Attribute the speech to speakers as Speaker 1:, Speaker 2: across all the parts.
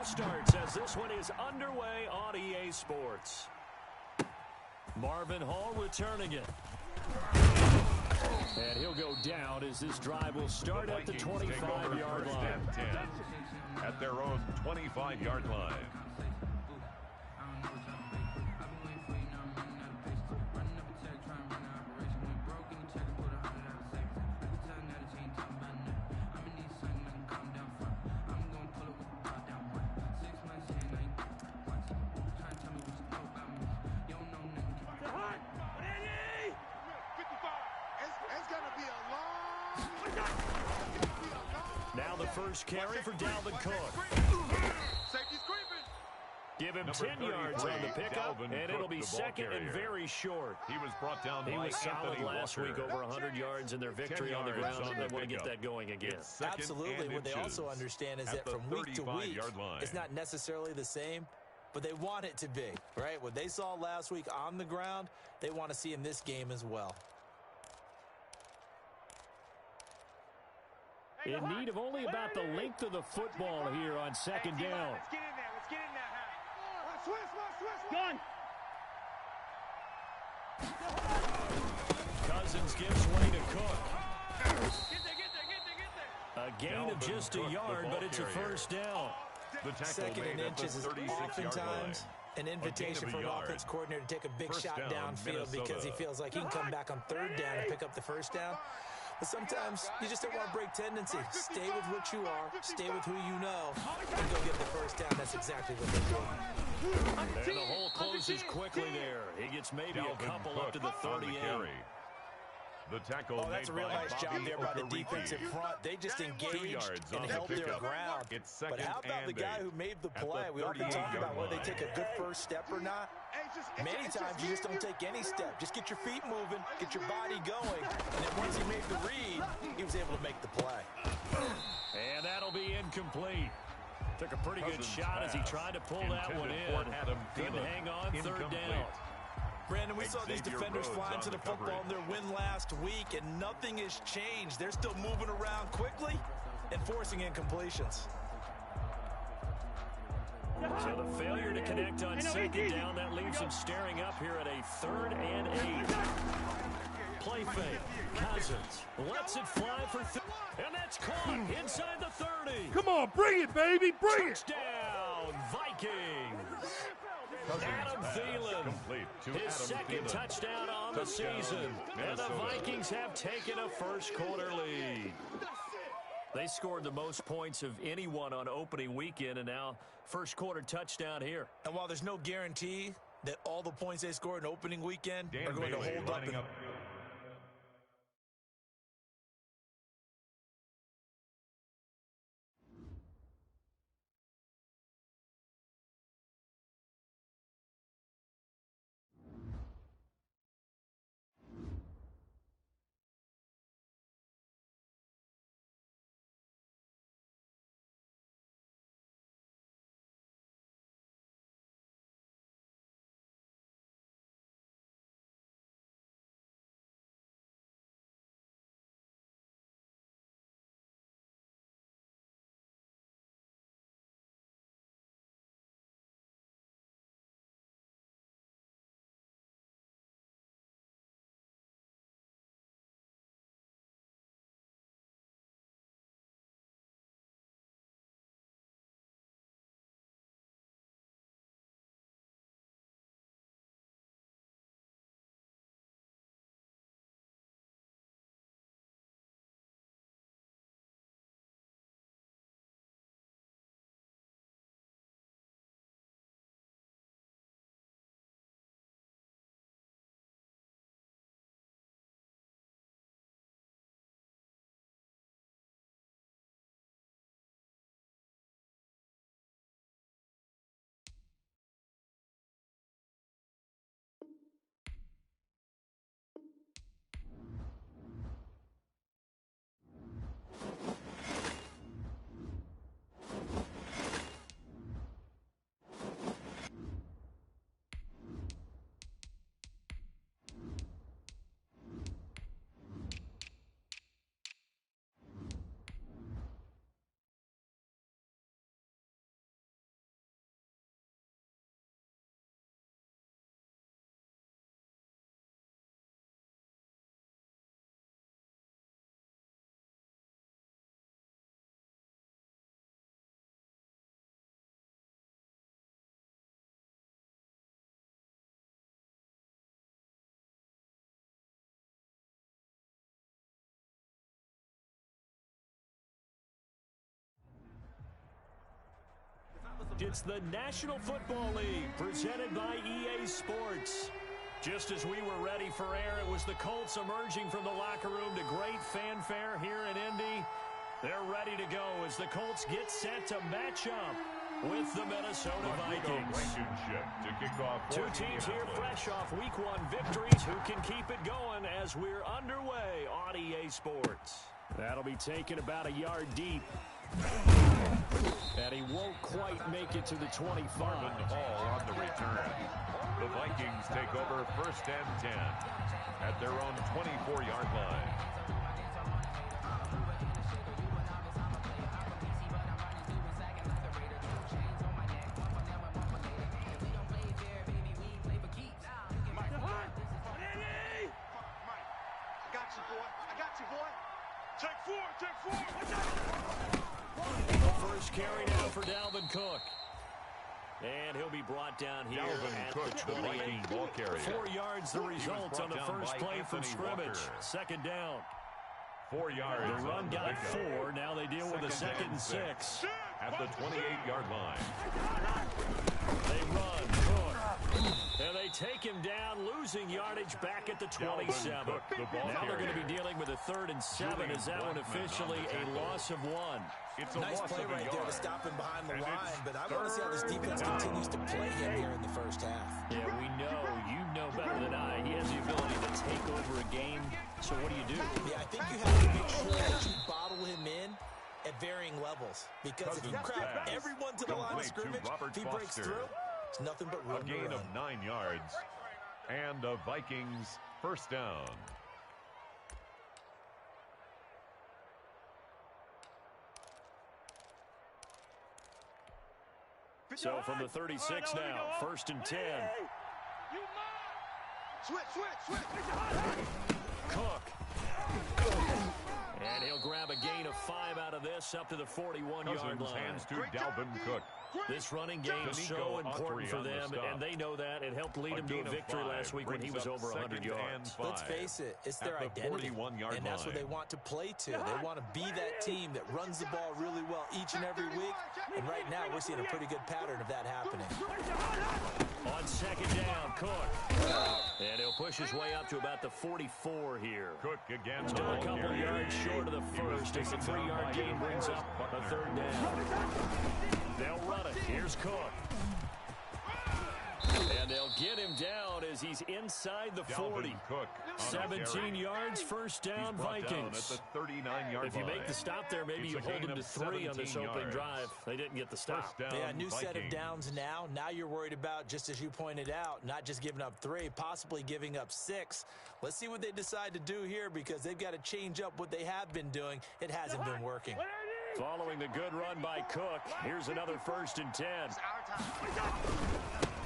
Speaker 1: Starts as this one is underway on EA Sports. Marvin Hall returning it. And he'll go down as this drive will start at the 25-yard line.
Speaker 2: 10 at their own 25-yard line.
Speaker 1: Now the first carry for Dalvin Cook. Give him 10 yards on the pickup, and it'll be second and very short.
Speaker 2: He was brought down by
Speaker 1: was solid
Speaker 2: Anthony
Speaker 1: last
Speaker 2: Walker.
Speaker 1: week, over 100 yards in their victory on the ground, and they want to get that going again.
Speaker 3: Absolutely. What they also understand is that from week to week, it's not necessarily the same, but they want it to be, right? What they saw last week on the ground, they want to see in this game as well.
Speaker 1: In need of only about the length of the football here on second down.
Speaker 4: Let's get in there. Let's get in there. Gun.
Speaker 1: Cousins gives way to Cook.
Speaker 4: Get there.
Speaker 1: A gain of just a yard, but it's a first down.
Speaker 3: Second and inches is oftentimes an invitation for an offense coordinator to take a big shot downfield because he feels like he can come back on third down and pick up the first down. But sometimes you just don't want to break tendency. Stay with what you are. Stay with who you know. And go get the first down. That's exactly what they do.
Speaker 1: And the hole closes quickly there. He gets maybe a couple up to the 38.
Speaker 2: The tackle
Speaker 3: that's a real nice job there by the defensive front. They just engaged and held their ground. But how about the guy who made the play? We often talk about whether they take a good first step or not. Many times you just don't take any step. Just get your feet moving, get your body going. And then once he made the read, he was able to make the play.
Speaker 1: And that'll be incomplete. Took a pretty good shot as he tried to pull that one in. Couldn't hang on third down.
Speaker 3: Brandon, we saw these defenders flying to the football in their win last week, and nothing has changed. They're still moving around quickly and forcing incompletions.
Speaker 1: So the failure to connect on second down, that leaves them staring up here at a 3rd and 8. Play fake. Cousins lets it fly for and that's caught inside the 30.
Speaker 5: Come on, bring it, baby, bring it.
Speaker 1: Touchdown, Vikings. Adam Thielen, his second touchdown on the season. And the Vikings have taken a first-quarter lead. They scored the most points of anyone on opening weekend, and now first-quarter touchdown here.
Speaker 3: And while there's no guarantee that all the points they scored in opening weekend are going to hold up
Speaker 1: correct. It's the National Football League presented by EA Sports. Just as we were ready for air, it was the Colts emerging from the locker room to great fanfare here in Indy. They're ready to go as the Colts get set to match up with the Minnesota Vikings.
Speaker 2: To kick off
Speaker 1: two teams here fresh off Week 1 victories. Who can keep it going as we're underway on EA Sports? That'll be taken about a yard deep. And he won't quite make it to the 25.
Speaker 2: Marvin Hall on the return. The Vikings take over 1st and 10 at their own 24-yard line.
Speaker 1: First carry now for Dalvin Cook. And he'll be brought down here at
Speaker 2: Cook,
Speaker 1: the 28. 4 yards the result on the first play from scrimmage. Second down.
Speaker 2: 4 yards.
Speaker 1: The run got 4. Now they deal with a 2nd and 6.
Speaker 2: At the 28-yard line.
Speaker 1: They run. Cook. And they take him down, losing yardage back at the 27. Now they're going to be dealing with a 3rd and 7. Is that one officially a loss of 1?
Speaker 2: It's a
Speaker 3: nice play right there to stop him behind the line, but I want to see how this defense continues to play him here in the first half.
Speaker 1: Yeah, we know. You know better than I. He has the ability to take over a game. So what do you do?
Speaker 3: Yeah, I think you have to make sure that you bottle him in at varying levels. Because if you crowd everyone to the line of scrimmage, if he breaks through, it's nothing but room to run.
Speaker 2: A gain of 9 yards. And a Vikings first down.
Speaker 1: So from the 36 now, 1st and 10.
Speaker 4: Switch.
Speaker 1: Cook. And he'll grab a gain of 5 out of this up to the 41-yard line.
Speaker 2: Hands to Dalvin Cook.
Speaker 1: This running game is so important for them, and they know that. It helped lead them to a victory last week when he was over 100 yards.
Speaker 3: Let's face it, it's their identity, and that's what they want to play to. They want to be that team that runs the ball really well each and every week, and right now we're seeing a pretty good pattern of that happening.
Speaker 1: On 2nd down, Cook. And he'll push his way up to about the 44 here.
Speaker 2: Cook again.
Speaker 1: Still a couple yards short of the first as the 3-yard gain brings up a 3rd down. They'll run it. Here's Cook. And they'll get him down as he's inside the 40. 17 yards, first down, Vikings.
Speaker 2: At the 39-yard
Speaker 1: if you make the stop there, maybe you hold them to 3 on this opening drive. They didn't get the stop.
Speaker 3: Yeah, new set of downs now. Now you're worried about, just as you pointed out, not just giving up 3, possibly giving up 6. Let's see what they decide to do here because they've got to change up what they have been doing. It hasn't been working.
Speaker 1: Following the good run by Cook, here's another 1st and 10.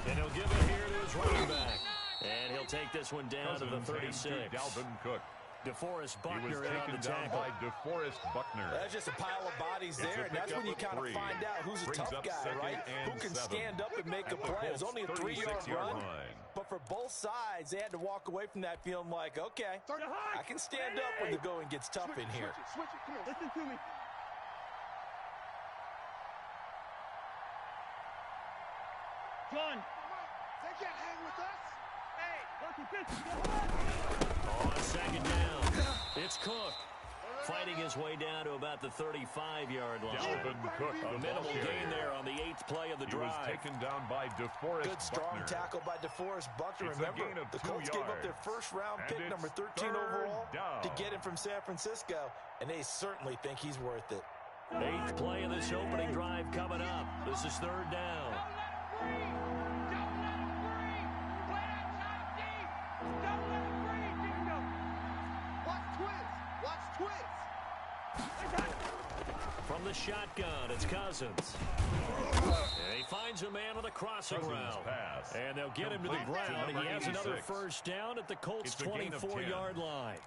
Speaker 1: And he'll give it here to his running back. And he'll take this one down to the 36.
Speaker 2: Dalvin Cook.
Speaker 1: DeForest Buckner
Speaker 2: in
Speaker 1: on the tackle.
Speaker 2: By DeForest Buckner.
Speaker 3: That's just a pile of bodies there, and that's when you kind of find out who's a tough guy, right? Who can stand up and make a play. It was only a 3-yard run, but for both sides, they had to walk away from that feeling like, okay, I can stand up when the going gets tough in here.
Speaker 4: Switch it. Come on, listen to me. John, they can't hang with us.
Speaker 1: On 2nd down, it's Cook. Fighting his way down to about the 35-yard line.
Speaker 2: Dalvin Cook,
Speaker 1: a minimal gain there on the 8th play of the drive.
Speaker 2: He was taken down by DeForest
Speaker 3: Good strong tackle by DeForest Buckner. Remember, the Colts gave up their first-round pick, number 13 overall, to get him from San Francisco, and they certainly think he's worth it.
Speaker 1: 8th play of this opening drive coming up. This is 3rd down. From the shotgun, it's Cousins. And he finds a man on the crossing route. And they'll get him to the ground. And he has another first down at the Colts' 24-yard line.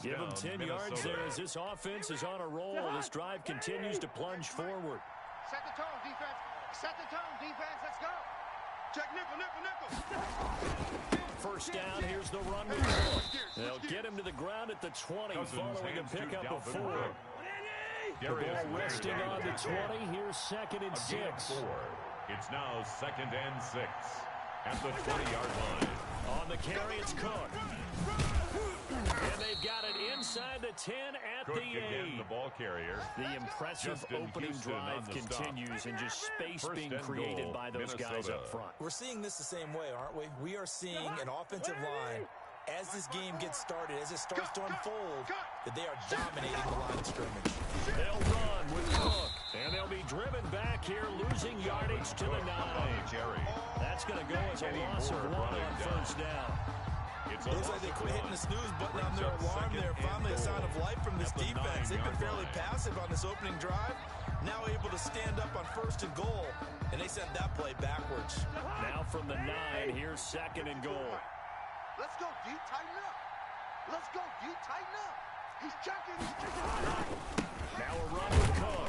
Speaker 1: Give him 10 yards there as this offense is on a roll. This drive continues to plunge forward.
Speaker 4: Set the tone, defense. Set the tone, defense. Let's go. Check nickel.
Speaker 1: First down, here's the run with Cook. They'll get him to the ground at the 20 following a pickup of 4. The ball resting on the 20. Here's 2nd and 6.
Speaker 2: It's now 2nd and 6 at the 20-yard line.
Speaker 1: On the carry, it's Cook. And they've got it inside the 10 at
Speaker 2: Cook
Speaker 1: the 8.
Speaker 2: Again, the ball carrier.
Speaker 1: The impressive opening drive continues and just space being created by those guys up front.
Speaker 3: We're seeing this the same way, aren't we? We are seeing an offensive line, as this game gets started, as it starts to unfold, that they are dominating the line of scrimmage.
Speaker 1: They'll run with Cook, and they'll be driven back here, losing yardage to the 9. That's going to go as a loss of 1 on first down.
Speaker 3: Looks like they quit hitting the snooze button on their alarm there. Finally a sign of life from this defense. They've been fairly passive on this opening drive. Now able to stand up on 1st and goal, and they sent that play backwards.
Speaker 1: Now from the 9, here's 2nd and goal.
Speaker 4: Let's go, D. Tighten up. Let's go, D. Tighten up. He's checking. He's checking.
Speaker 1: Now a run with Cook.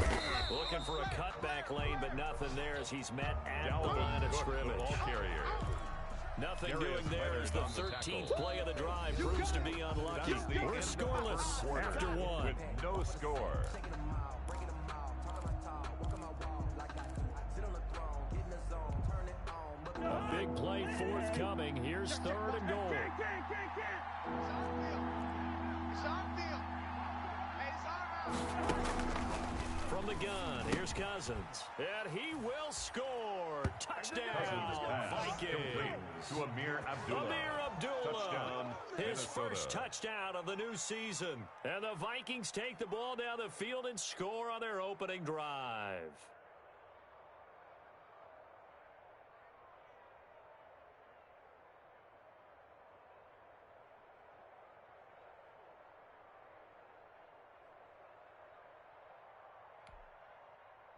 Speaker 1: Looking for a cutback lane, but nothing there as he's met at the line of scrimmage. Nothing doing there as the 13th play of the drive proves to be unlucky. We're scoreless after 1.
Speaker 2: With no score.
Speaker 1: A big play forthcoming. Here's 3rd and goal. From the gun, here's Cousins. And he will score. Touchdown, Vikings.
Speaker 2: To Amir Abdullah.
Speaker 1: Touchdown, his first touchdown of the new season. And the Vikings take the ball down the field and score on their opening drive.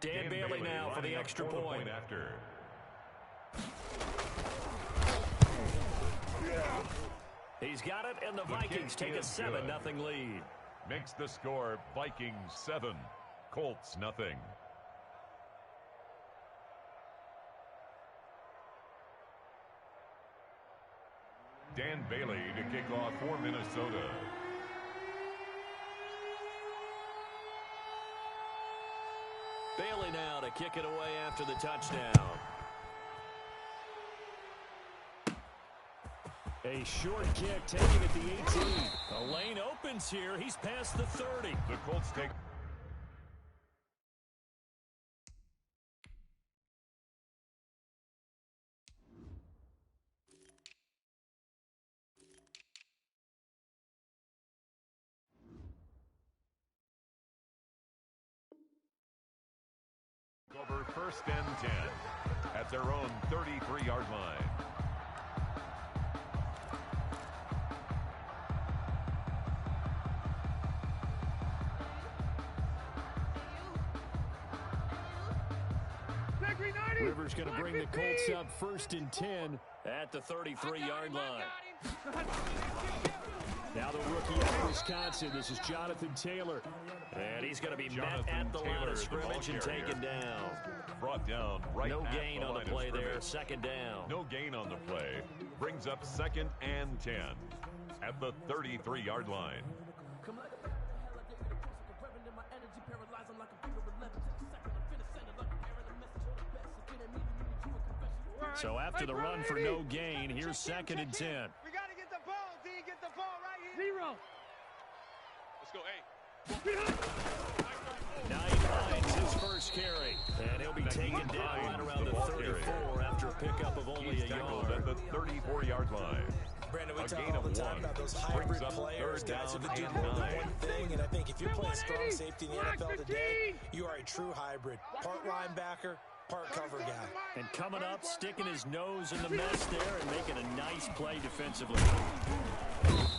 Speaker 1: Dan Bailey now for the extra point.
Speaker 2: After.
Speaker 1: He's got it, and the Vikings take a 7-0 lead.
Speaker 2: Makes the score Vikings 7, Colts nothing. Dan Bailey to kick off for Minnesota.
Speaker 1: Bailey now to kick it away after the touchdown. A short kick taken at the 18. The lane opens here. He's past the 30.
Speaker 2: The Colts take... over 1st and 10 at their own 33-yard line.
Speaker 1: Rivers going to bring the Colts up 1st and 10 at the 33-yard line. Now the rookie out of Wisconsin. This is Jonathan Taylor. And he's going to be met at the line of scrimmage and taken down.
Speaker 2: Brought down right
Speaker 1: no
Speaker 2: at
Speaker 1: gain
Speaker 2: the
Speaker 1: on
Speaker 2: line
Speaker 1: the play
Speaker 2: of
Speaker 1: there. 2nd down.
Speaker 2: No gain on the play. Brings up 2nd and 10 at the 33-yard line.
Speaker 1: So after the run for no gain, here's 2nd and 10.
Speaker 4: We got to get the ball, D. Get the ball right here.
Speaker 5: 0.
Speaker 4: Let's go,
Speaker 1: 9 finds his first carry. And he'll be taken down right around the 34 after a pickup of only a yard.
Speaker 2: At the 34-yard line.
Speaker 3: Brandon, we talk all the time about those hybrid players, guys who can do more than one thing. And I think if you're playing strong safety in the NFL today, you are a true hybrid. Part linebacker, part cover guy.
Speaker 1: And coming up, sticking his nose in the mess there and making a nice play defensively.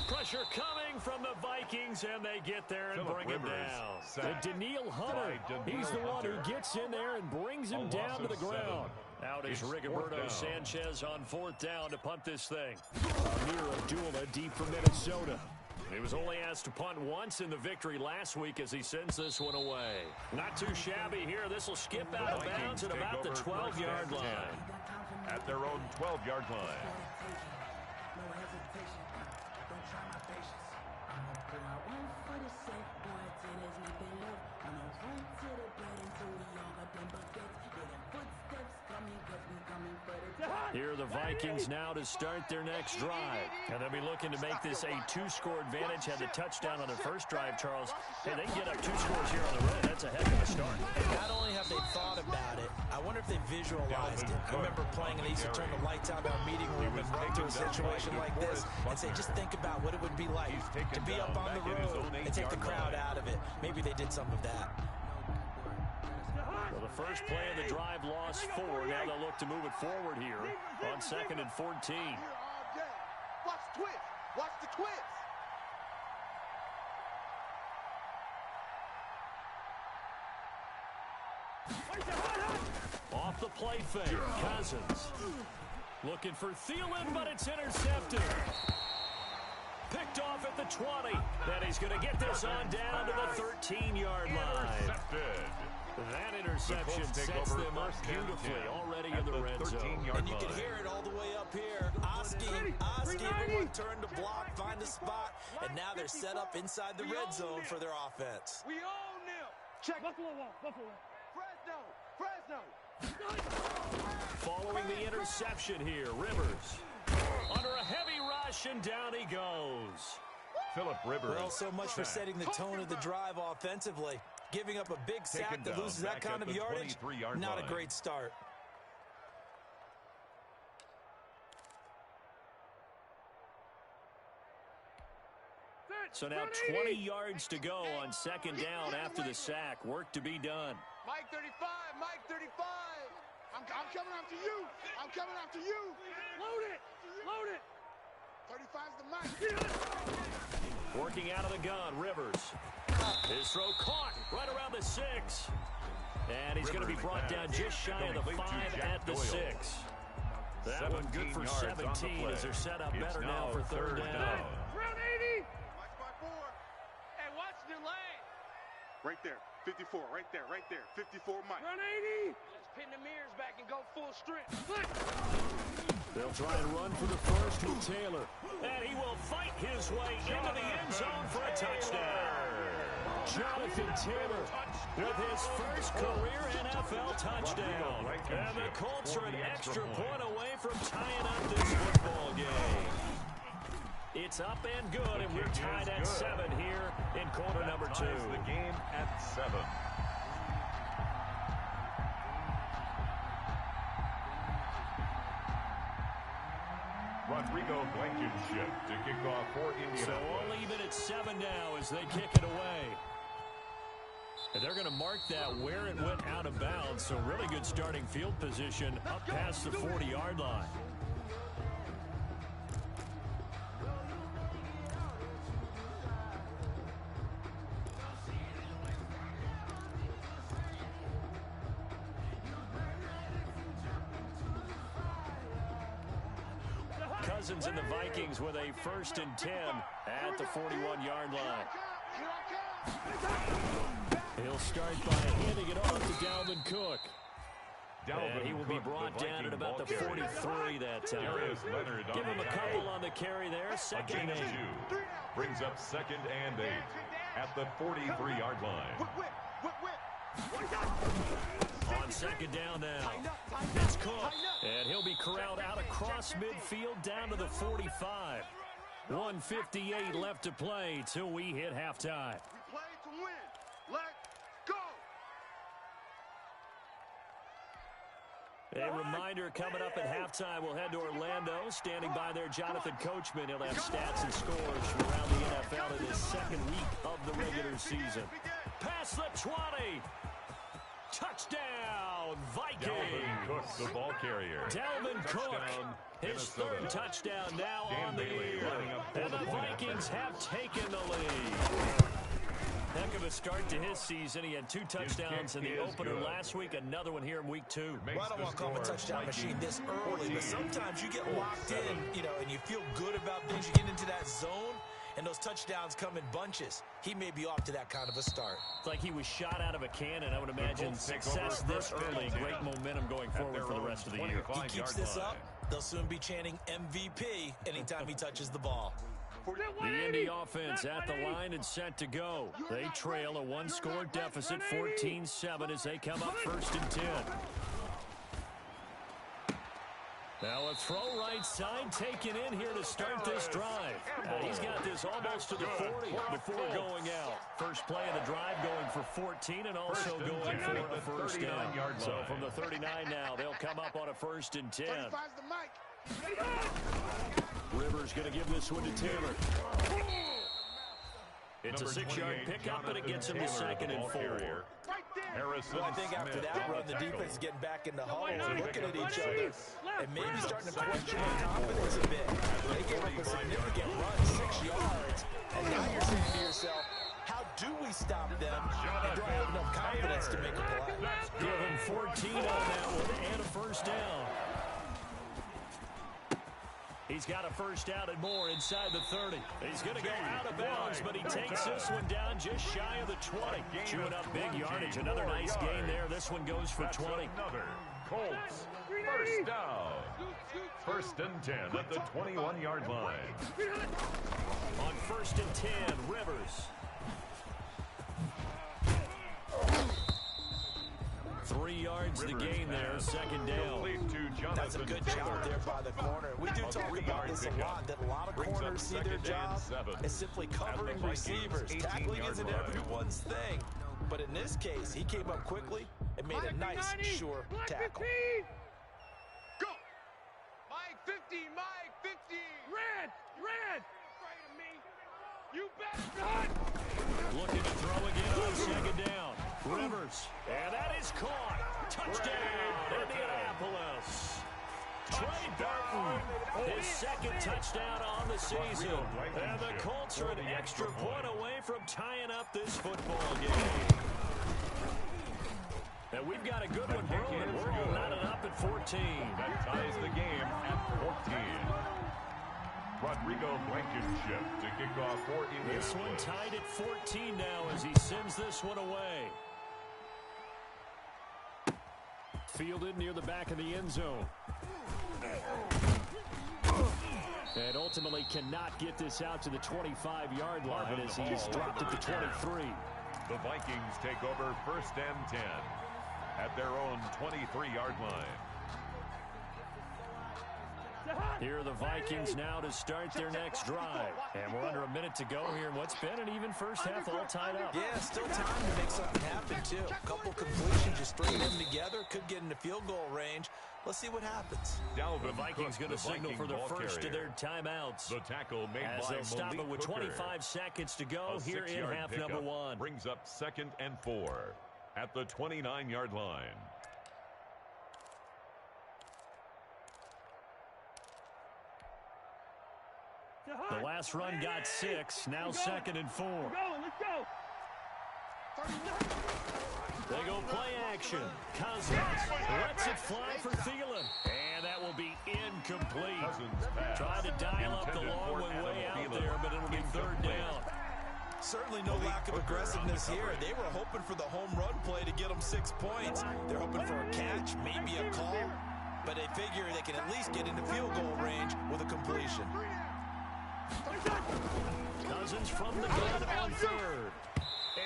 Speaker 1: Pressure coming from the Vikings, and they get there and bring him down. And Daniil Hunter, he's the one who gets in there and brings him down to the ground. Out is Rigoberto Sanchez on 4th down to punt this thing. Amir Abdullah deep for Minnesota. He was only asked to punt once in the victory last week as he sends this one away. Not too shabby here. This will skip out of bounds at about the 12-yard line.
Speaker 2: At their own 12-yard line.
Speaker 1: Here are the Vikings now to start their next drive. And they'll be looking to make this a two-score advantage. Had the touchdown on their first drive, Charles. Hey, they can get up 2 scores here on the road. That's a heck of a start.
Speaker 3: And not only have they thought about it, I wonder if they visualized it. I remember playing and they used to turn the lights out in our meeting room and run through a situation like this and say, just think about what it would be like to be up on the road and take the crowd out of it. Maybe they did some of that.
Speaker 1: Well, the first play of the drive lost 4. Now they'll look to move it forward here on 2nd and 14.
Speaker 4: Watch the twist. Watch the twist.
Speaker 1: Off the play fake, Cousins. Looking for Thielen, but it's intercepted. Picked off at the 20. And he's going to get this on down to the 13-yard line. That interception sets them up beautifully already in the red zone.
Speaker 3: And you can hear it all the way up here. Oski will turn to block, find a spot, and now they're set up inside the red zone for their offense.
Speaker 4: We own them. Check. Buffalo. Fresno.
Speaker 1: Following the interception here, Rivers. Under a heavy rush, and down he goes.
Speaker 2: Philip Rivers.
Speaker 3: Well, so much for setting the tone of the drive offensively. Giving up a big sack that loses that kind of yardage, not a great start.
Speaker 1: So now 20 yards to go on 2nd down after the sack. Work to be done.
Speaker 4: Mike 35. I'm coming after you. Load it. 35's the Mike.
Speaker 1: Working out of the gun, Rivers. His throw caught right around the 6. And he's going to be brought down just shy of the 5 at the 6. That one good for 17 as they're set up better now for 3rd down.
Speaker 4: Round 80. Watch my 4. Hey, watch the lane. Right there. 54. Right there. 54 Mike. Round 80. Let's pin the mirrors back and go full strength.
Speaker 1: They'll try and run for the first with Taylor. And he will fight his way into the end zone for a touchdown. Jonathan Taylor with his first career NFL touchdown. And the Colts are an extra point away from tying up this football game. It's up and good, and we're tied at 7 here in quarter number 2.
Speaker 2: The game at 7. Rodrigo Blankenship to kick off for Indianapolis.
Speaker 1: So we'll leave it at 7 now as they kick it away. And they're going to mark that where it went out of bounds. So really good starting field position up past the 40-yard line. Cousins and the Vikings with a 1st and 10 at the 41-yard line. He'll start by handing it off to Dalvin Cook. And he will be brought down at about the 43 that time. Give him a couple on the carry there. 2nd and 8.
Speaker 2: Brings up 2nd and 8 at the 43-yard line.
Speaker 1: On 2nd down now. It's Cook. And he'll be corralled out across midfield down to the 45. 1:58 left to play till we hit halftime.
Speaker 4: We play to win. Let's go.
Speaker 1: A reminder coming up at halftime, we'll head to Orlando. Standing by there, Jonathan Coachman. He'll have stats and scores from around the NFL in his 2nd week of the regular season. Past the 20. Touchdown, Vikings.
Speaker 2: Dalvin Cook, the ball carrier.
Speaker 1: Dalvin Cook, his 3rd touchdown now on the year. And the Vikings have taken the lead. Heck of a start to his season. He had 2 touchdowns in the opener last week, another one here in week 2.
Speaker 3: Well, I don't want to call him a touchdown machine this early, but sometimes you get locked in, and you feel good about things. You get into that zone, and those touchdowns come in bunches. He may be off to that kind of a start.
Speaker 1: It's like he was shot out of a cannon. I would imagine success this early. Great momentum going forward for the rest of the year.
Speaker 3: He keeps this up, they'll soon be chanting MVP anytime he touches the ball.
Speaker 1: The Indy offense at the line and set to go. They trail a 1-score deficit, 14-7 as they come up 1st and 10. Now a throw right side taken in here to start this drive. He's got this almost to the 40 before going out. First play of the drive going for 14 and also going for a first down. So from the 39 now, they'll come up on a 1st and 10. Rivers going to give this one to Taylor. It's a 6-yard pickup, but it gets him to 2nd and 4.
Speaker 3: Well, I think after that run, the defense is getting back in the huddle and looking at each other and maybe starting to question their confidence a bit. They gave up a significant run, 6 yards, and now you're saying to yourself, how do we stop them, and do I have enough confidence to make a play?
Speaker 1: Give him 14 on that one and a first down. He's got a first down and more inside the 30. He's going to go out of bounds, but he takes this one down just shy of the 20. Chewing up big yardage. Another nice gain there. This one goes for 20.
Speaker 2: Colts, first down. 1st and 10 at the 21-yard line.
Speaker 1: On 1st and 10, Rivers. 3 yards to gain there, 2nd down.
Speaker 3: That's a good job there by the corner. We do talk about this a lot, that a lot of corners see their job as simply covering receivers. Tackling isn't everyone's thing. But in this case, he came up quickly and made a nice, sure tackle.
Speaker 4: Go! Mike 15, Mike 15! Red! Afraid of me? You bet!
Speaker 1: Looking to throw again on 2nd down. Rivers, and that is caught. Touchdown, Indianapolis. Trey Burton, his 2nd touchdown on the season. And the Colts are an extra point away from tying up this football game. And we've got a good one brewing. We're all knotted up at 14.
Speaker 2: That ties the game at 14. Rodrigo Blankenship to kick off for Indianapolis.
Speaker 1: This one tied at 14 now as he sends this one away. Fielded near the back of the end zone. And ultimately cannot get this out to the 25-yard line as he is dropped at the 23.
Speaker 2: The Vikings take over 1st and 10 at their own 23-yard line.
Speaker 1: Here are the Vikings now to start their next drive. And we're under a minute to go here in what's been an even first half all tied up.
Speaker 3: Yeah, still time to make something happen, too. A couple completions, just string them together, could get into field goal range. Let's see what happens.
Speaker 1: The Vikings going to signal for the first of their timeouts.
Speaker 2: The tackle made
Speaker 1: as
Speaker 2: by
Speaker 1: they'll stop it with 25 seconds to go here in half number 1.
Speaker 2: Brings up 2nd and 4 at the 29-yard line.
Speaker 1: The last run got 6. Now 2nd and 4.
Speaker 4: Let's go.
Speaker 1: They go play action. Cousins lets it fly for Thielen. And that will be incomplete. Tried to dial up the long one way out there, but it'll be 3rd down.
Speaker 3: Certainly no lack of aggressiveness here. They were hoping for the home run play to get them 6 points. They're hoping for a catch, maybe a call. But they figure they can at least get into field goal range with a completion.
Speaker 1: Cousins from the gun on 3rd.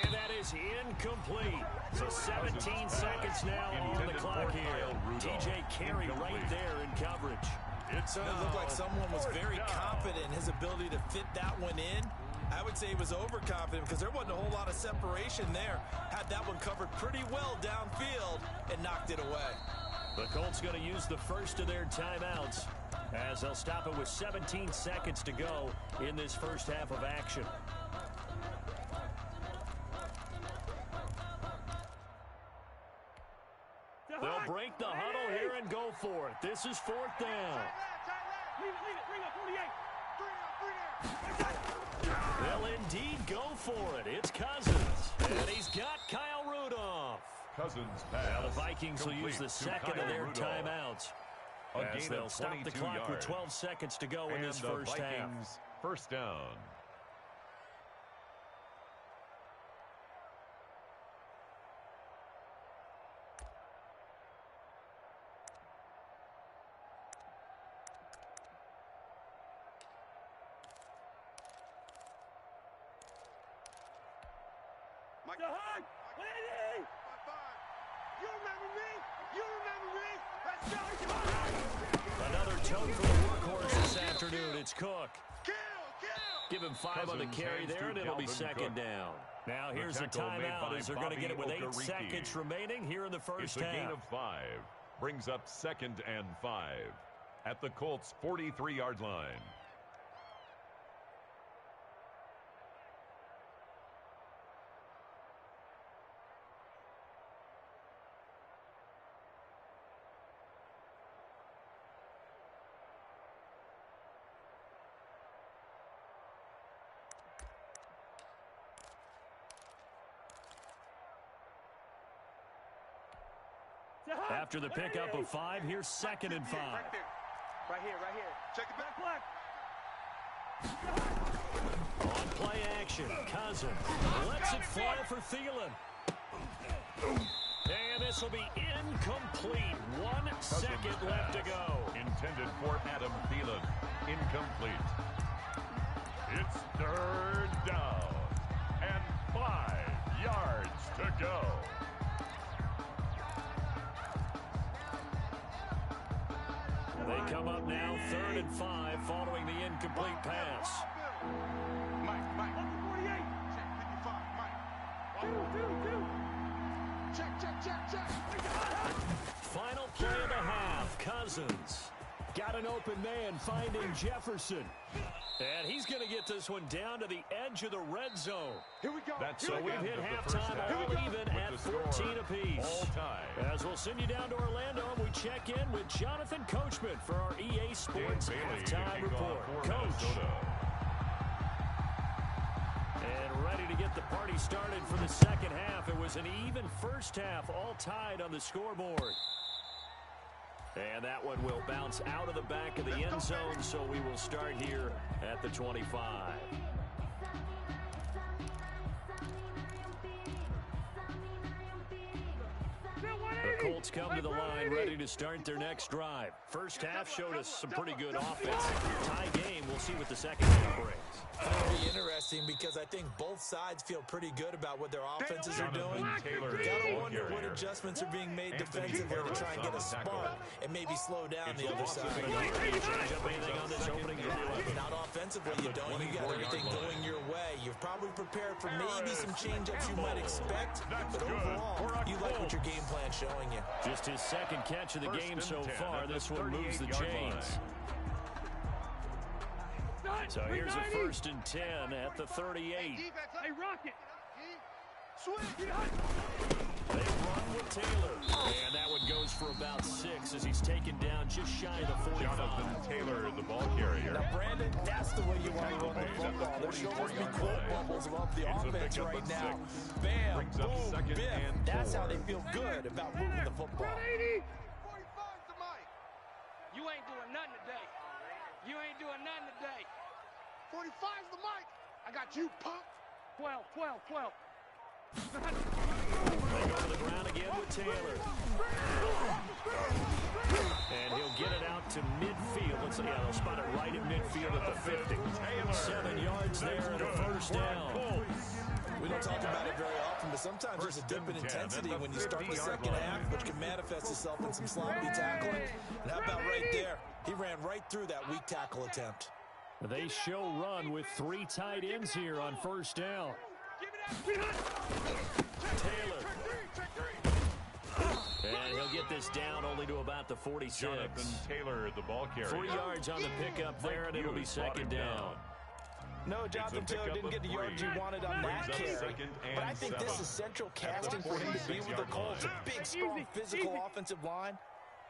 Speaker 1: And that is incomplete. So 17 seconds now on the clock here. TJ Carey right there in coverage.
Speaker 3: It certainly looked like someone was very confident in his ability to fit that one in. I would say he was overconfident because there wasn't a whole lot of separation there. Had that one covered pretty well downfield and knocked it away.
Speaker 1: The Colts going to use the first of their timeouts as they'll stop it with 17 seconds to go in this first half of action. They'll break the huddle here and go for it. This is 4th down. They'll indeed go for it. It's Cousins. And he's got Kyle Rudolph.
Speaker 2: Cousins pass.
Speaker 1: Now the Vikings will use the 2nd of their timeouts. As they'll stop the clock with 12 seconds to go in this first half.
Speaker 2: First down.
Speaker 4: Mike. Lady! You remember me? You remember me? Let's go!
Speaker 1: Another toe-to-toe for the workhorse this afternoon. It's Cook. Give him 5 on the carry there, and it'll be second down. Now here's a timeout as they're going to get it with 8 seconds remaining here in the first half.
Speaker 2: It's a gain of 5. Brings up 2nd and 5 at the Colts' 43-yard line.
Speaker 1: After the pickup of 5, here's 2nd and 5.
Speaker 4: Right here. Check it back.
Speaker 1: On play action, Cousins lets it fly for Thielen. And this will be incomplete. 1 second left to go.
Speaker 2: Intended for Adam Thielen. Incomplete. It's 3rd down. And 5 yards to go.
Speaker 1: They come up now 3rd and 5 following the incomplete pass.
Speaker 4: Mike. 48. Check. Check.
Speaker 1: Final play of the half. Cousins got an open man finding Jefferson. And he's going to get this one down to the edge of the red zone.
Speaker 4: Here we go.
Speaker 1: So we've hit halftime all even at 14 apiece.
Speaker 2: All time.
Speaker 1: As we'll send you down to Orlando, and we check in with Jonathan Coachman for our EA Sports halftime report. Coach. And ready to get the party started for the second half. It was an even first half, all tied on the scoreboard. And that one will bounce out of the back of the end zone, so we will start here at the 25. The Colts come to the line ready to start their next drive. First half showed us some pretty good offense. Tie game, we'll see what the second half brings.
Speaker 3: It'll be interesting because I think both sides feel pretty good about what their offenses are doing. Gotta wonder what adjustments are being made defensively to try and get a spark and maybe slow down the other side.
Speaker 1: Change up anything on this opening drive?
Speaker 3: Not offensively, you don't. You got everything going your way. You've probably prepared for maybe some change-ups you might expect, but overall, you like what your game plan's showing you.
Speaker 1: Just his second catch of the game so far. This one moves the chains. So here's a 1st and 10 at the 38.
Speaker 4: Hey, Rocket.
Speaker 1: They run with Taylor. And that one goes for about 6 as he's taken down just shy of the 45.
Speaker 2: Jonathan Taylor, the ball carrier.
Speaker 3: Now, Brandon, that's the way you want to run the football. There's supposed to be quote bubbles above the offense right now. Bam, boom, biff. That's how they feel good about moving the football.
Speaker 4: 45's the mic. You ain't doing nothing today. 45's the mic. I got you, punk. 12.
Speaker 1: They go to the ground again with Taylor. And he'll get it out to midfield. They'll spot it right at midfield at the 50. 7 yards there and a 1st down.
Speaker 3: We don't talk about it very often, but sometimes there's a dip in intensity when you start the second half, which can manifest itself in some sloppy tackling. And how about right there? He ran right through that weak tackle attempt.
Speaker 1: They show run with 3 tight ends here on 1st down. Taylor. And he'll get this down only to about the 46.
Speaker 2: Jonathan Taylor, the ball carrier.
Speaker 1: 3 yards on the pickup there, and it'll be 2nd down.
Speaker 3: No, Jonathan Taylor didn't get the yards he wanted on that carry. But I think this is central casting for him to be with the Colts. A big, strong, physical offensive line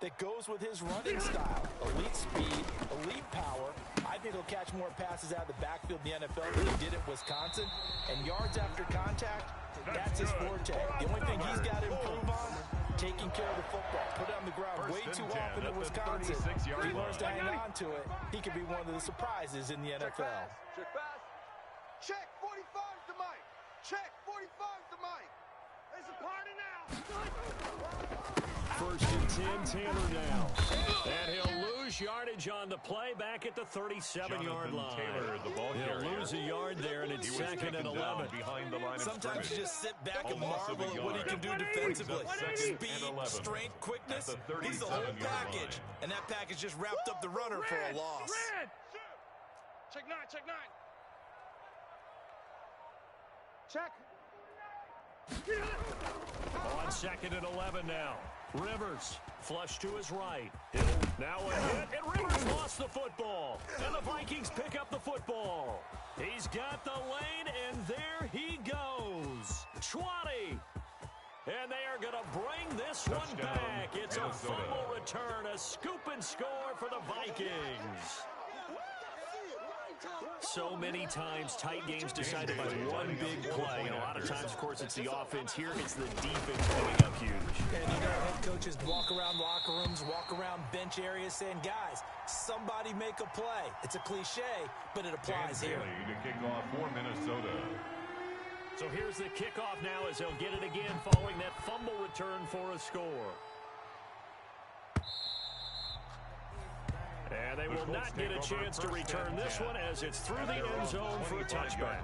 Speaker 3: that goes with his running style. Elite speed, elite power. I think he'll catch more passes out of the backfield in the NFL than he did at Wisconsin. And yards after contact, that's his forte. The only thing he's got to improve on, taking care of the football. Put it on the ground way too often at Wisconsin. If he learns to hang on to it, he could be one of the surprises in the NFL.
Speaker 4: Check pass. Check 45's the mic. Check 45's the mic. It's a party now.
Speaker 1: 1st and 10, Taylor now. And he'll lose lose yardage on the play back at the 37-yard line.
Speaker 2: Taylor, the ball
Speaker 1: He'll lose a yard there, and it's 2nd and 11.
Speaker 2: Behind the line
Speaker 3: Sometimes you just sit back and marvel at what he can do defensively. Speed, strength, quickness. He's the whole package. And that package just wrapped up the runner for a loss.
Speaker 4: Check 9, check 9. Check.
Speaker 1: On 2nd and 11 now. Rivers, flush to his right. Now a hit, and Rivers lost the football. And the Vikings pick up the football. He's got the lane, and there he goes. 20. And they are going to bring this one back. It's a fumble return, a scoop and score for the Vikings. So many times, tight games decided by one big play. And a lot of times, of course, it's the offense. Here, it's the defense coming up huge.
Speaker 3: And you know, head coaches walk around locker rooms, walk around bench areas saying, guys, somebody make a play. It's a cliche, but it applies here.
Speaker 2: To kick off for Minnesota.
Speaker 1: So here's the kickoff now as they'll get it again following that fumble return for a score. And they will not get a chance to return this one as it's through the end zone for a touchback.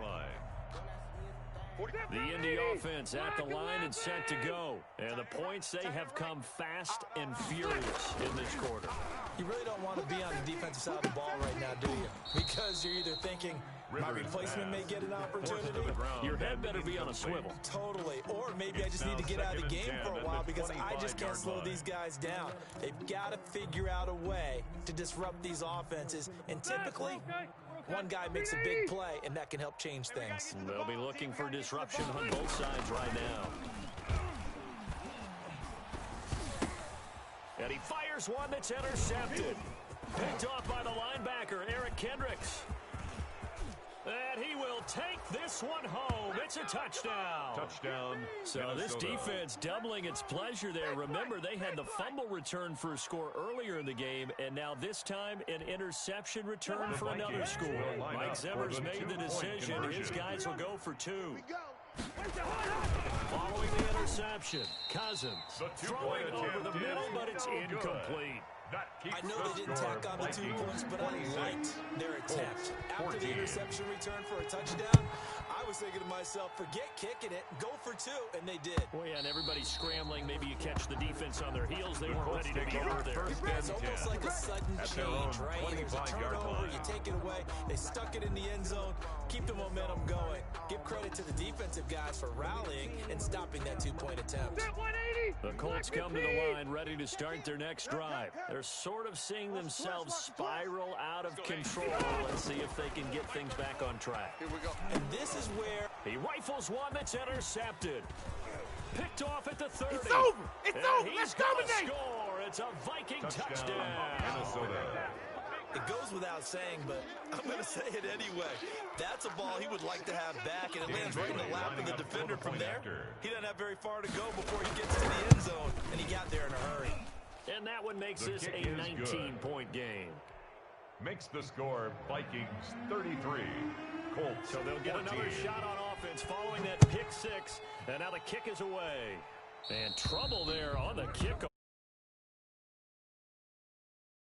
Speaker 1: The Indy offense at the line and set to go. And the points, they have come fast and furious in this quarter.
Speaker 3: You really don't want to be on the defensive side of the ball right now, do you? Because you're either thinking, my replacement may get an opportunity.
Speaker 1: Your head better be on a swivel.
Speaker 3: Totally. Or maybe I just need to get out of the game for a while because I just can't slow these guys down. They've got to figure out a way to disrupt these offenses. And typically, one guy makes a big play, and that can help change things.
Speaker 1: They'll be looking for disruption on both sides right now. And he fires one that's intercepted. Picked off by the linebacker, Eric Kendricks. And he will take this one home. It's a touchdown.
Speaker 2: Touchdown.
Speaker 1: So
Speaker 2: Minnesota.
Speaker 1: This defense doubling its pleasure there. Remember, they had the fumble return for a score earlier in the game, and now this time an interception return for another score. Mike Zimmer's made the decision. His guys will go for 2. Following the interception, Cousins throwing over the middle, but it's incomplete.
Speaker 3: I know they didn't tack on the 2 points, but I liked their attempt. After the interception return for a touchdown, I was thinking to myself, forget kicking it, go for 2, and they did.
Speaker 1: Well, yeah, and everybody's scrambling. Maybe you catch the defense on their heels. They weren't ready to be out there.
Speaker 3: It's almost like a sudden change, right? There's a turnover, you take it away. They stuck it in the end zone. Keep the momentum going. Give credit to the defensive guys for rallying and stopping that 2-point attempt.
Speaker 1: The Colts come to the line ready to start their next drive. They're sort of seeing themselves spiral out of control. Let's see if they can get things back on track.
Speaker 4: Here we go.
Speaker 3: And this is where
Speaker 1: he rifles one that's intercepted. Picked off at the 30.
Speaker 5: It's over. It's over.
Speaker 1: Let's dominate. Score. It's a Viking touchdown.
Speaker 2: Minnesota.
Speaker 3: it goes without saying, but I'm going to say it anyway. That's a ball he would like to have back, and it lands right in the lap of the defender from there. He doesn't have very far to go before he gets to the end zone, and he got there in a hurry.
Speaker 1: And that one makes this a 19-point game.
Speaker 2: Makes the score Vikings 33. Colts
Speaker 1: so they'll get
Speaker 2: 14.
Speaker 1: another shot on offense following that pick six, and now the kick is away. And trouble there on the kickoff.